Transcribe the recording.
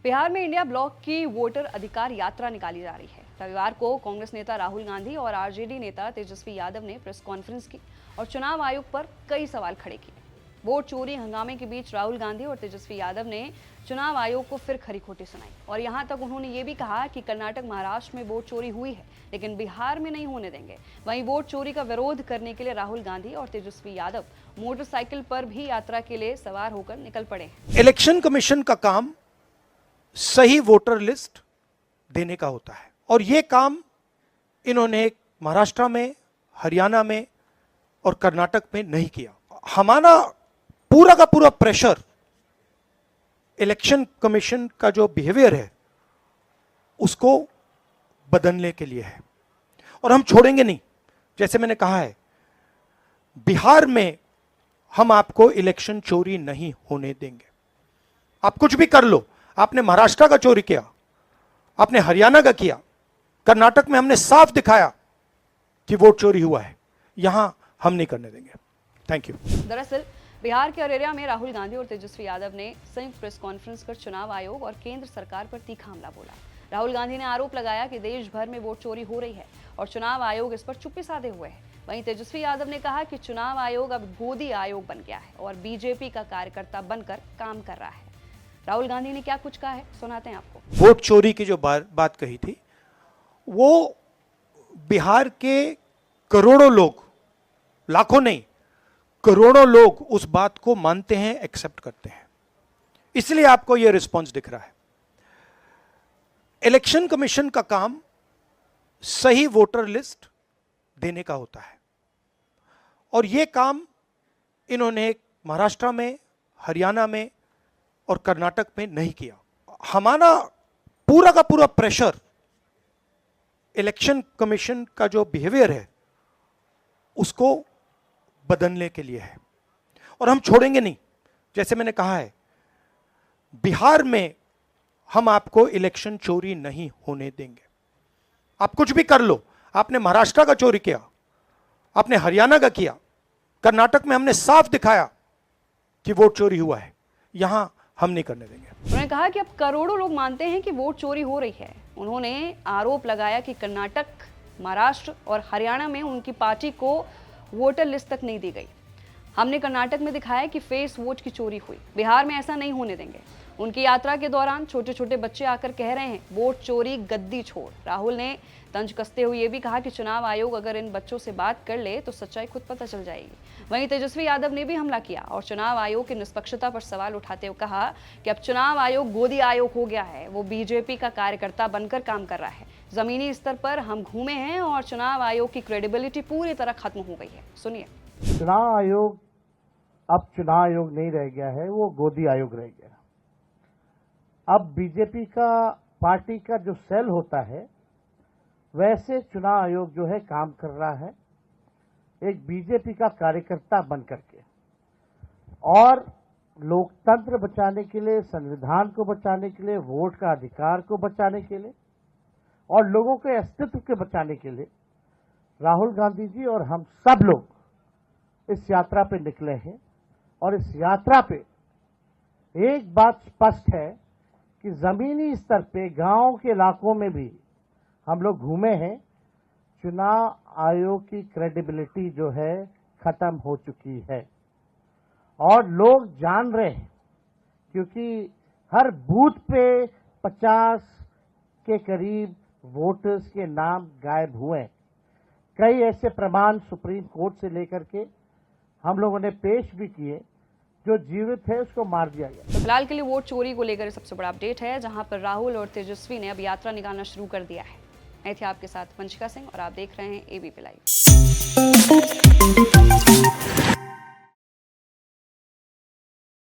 बिहार में India block की voter अधिकार यात्रा निकाली जा रही है। रविवार को कांग्रेस नेता राहुल गांधी और आरजेडी नेता तेजस्वी यादव ने प्रेस कॉन्फ्रेंस की और चुनाव आयोग पर कई सवाल खड़े किए। वोट चोरी हंगामे के बीच राहुल गांधी और तेजस्वी यादव ने चुनाव आयोग को फिर खरी खोटी सुनाई और यहां तक उन्होंने ये भी कहा कि कर्नाटक महाराष्ट्र में वोट चोरी हुई है, लेकिन बिहार में नहीं होने देंगे। वहीं वोट चोरी का विरोध करने के लिए राहुल गांधी और तेजस्वी यादव मोटरसाइकिल पर भी यात्रा के लिए सवार होकर निकल पड़े। इलेक्शन कमीशन का काम सही वोटर लिस्ट देने का होता है और ये काम इन्होंने महाराष्ट्र में, हरियाणा में और कर्नाटक में नहीं किया। हमारा पूरा का पूरा प्रेशर इलेक्शन कमीशन का जो बिहेवियर है उसको बदलने के लिए है और हम छोड़ेंगे नहीं। जैसे मैंने कहा है, बिहार में हम आपको इलेक्शन चोरी नहीं होने देंगे। आप कुछ भी कर लो, आपने महाराष्ट्र का चोरी किया, आपने हरियाणा का किया, कर्नाटक में हमने साफ दिखाया कि वोट चोरी हुआ है, यहां हम नहीं करने देंगे। Thank you. दरअसल बिहार के अरेरिया में राहुल गांधी और तेजस्वी यादव ने संयुक्त प्रेस कॉन्फ्रेंस कर चुनाव आयोग और केंद्र सरकार पर तीखा हमला बोला। राहुल गांधी ने आरोप लगाया कि देश भर में वोट चोरी हो रही है और चुनाव आयोग इस पर चुप्पी साधे हुए है। वहीं तेजस्वी यादव ने कहा कि चुनाव आयोग अब गोदी आयोग बन गया है और बीजेपी का कार्यकर्ता बनकर काम कर रहा है। राहुल गांधी ने क्या कुछ कहा है, सुनाते हैं आपको। वोट चोरी की जो बात कही थी, वो बिहार के करोड़ों लोग, लाखों नहीं, करोड़ों लोग उस बात को मानते हैं, एक्सेप्ट करते हैं, इसलिए आपको यह रिस्पॉन्स दिख रहा है। इलेक्शन कमीशन का काम सही वोटर लिस्ट देने का होता है और यह काम इन्होंने महाराष्ट्र में, हरियाणा में और कर्नाटक में नहीं किया। हमारा पूरा का पूरा प्रेशर इलेक्शन कमीशन का जो बिहेवियर है उसको बदलने के लिए है और हम छोड़ेंगे नहीं। जैसे मैंने कहा है, बिहार में हम आपको इलेक्शन चोरी नहीं होने देंगे। आप कुछ भी कर लो, आपने महाराष्ट्र का चोरी किया, आपने हरियाणा का किया, कर्नाटक में हमने साफ दिखाया कि वोट चोरी हुआ है, यहां हम नहीं करने देंगे। उन्होंने कहा कि अब करोड़ों लोग मानते हैं कि वोट चोरी हो रही है। उन्होंने आरोप लगाया कि कर्नाटक, महाराष्ट्र और हरियाणा में उनकी पार्टी को वोटर लिस्ट तक नहीं दी गई। हमने कर्नाटक में दिखाया कि फेस वोट की चोरी हुई, बिहार में ऐसा नहीं होने देंगे। उनकी यात्रा के दौरान छोटे छोटे बच्चे आकर कह रहे हैं वोट चोरी, गद्दी छोड़। राहुल ने तंज कसते हुए ये भी कहा कि चुनाव आयोग अगर इन बच्चों से बात कर ले तो सच्चाई खुद पता चल जाएगी। वहीं तेजस्वी यादव ने भी हमला किया और चुनाव आयोग की निष्पक्षता पर सवाल उठाते हुए कहा कि अब चुनाव आयोग गोदी आयोग हो गया है, वो बीजेपी का कार्यकर्ता बनकर काम कर रहा है। जमीनी स्तर पर हम घूमे हैं और चुनाव आयोग की क्रेडिबिलिटी पूरी तरह खत्म हो गई है। सुनिए। चुनाव आयोग अब चुनाव आयोग नहीं रह गया है, वो गोदी आयोग रह गया। अब बीजेपी का पार्टी का जो सेल होता है वैसे चुनाव आयोग जो है काम कर रहा है, एक बीजेपी का कार्यकर्ता बन करके, और लोकतंत्र बचाने के लिए, संविधान को बचाने के लिए, वोट का अधिकार को बचाने के लिए और लोगों के अस्तित्व के बचाने के लिए राहुल गांधी जी और हम सब लोग इस यात्रा पे निकले हैं। और इस यात्रा पे एक बात स्पष्ट है कि जमीनी स्तर पे, गांव के इलाकों में भी हम लोग घूमे हैं। चुनाव आयोग की क्रेडिबिलिटी जो है खत्म हो चुकी है और लोग जान रहे हैं, क्योंकि हर बूथ पे 50 के करीब वोटर्स के नाम गायब हुए। कई ऐसे प्रमाण सुप्रीम कोर्ट से लेकर के हम लोगों ने पेश भी किए, जो जीवित है उसको मार दिया गया। तो फिलहाल के लिए वोट चोरी को लेकर सबसे बड़ा अपडेट है, जहां पर राहुल और तेजस्वी ने अब यात्रा निकालना शुरू कर दिया है। मैं थी आपके साथ वंशिका सिंह और आप देख रहे हैं एबीपी लाइव।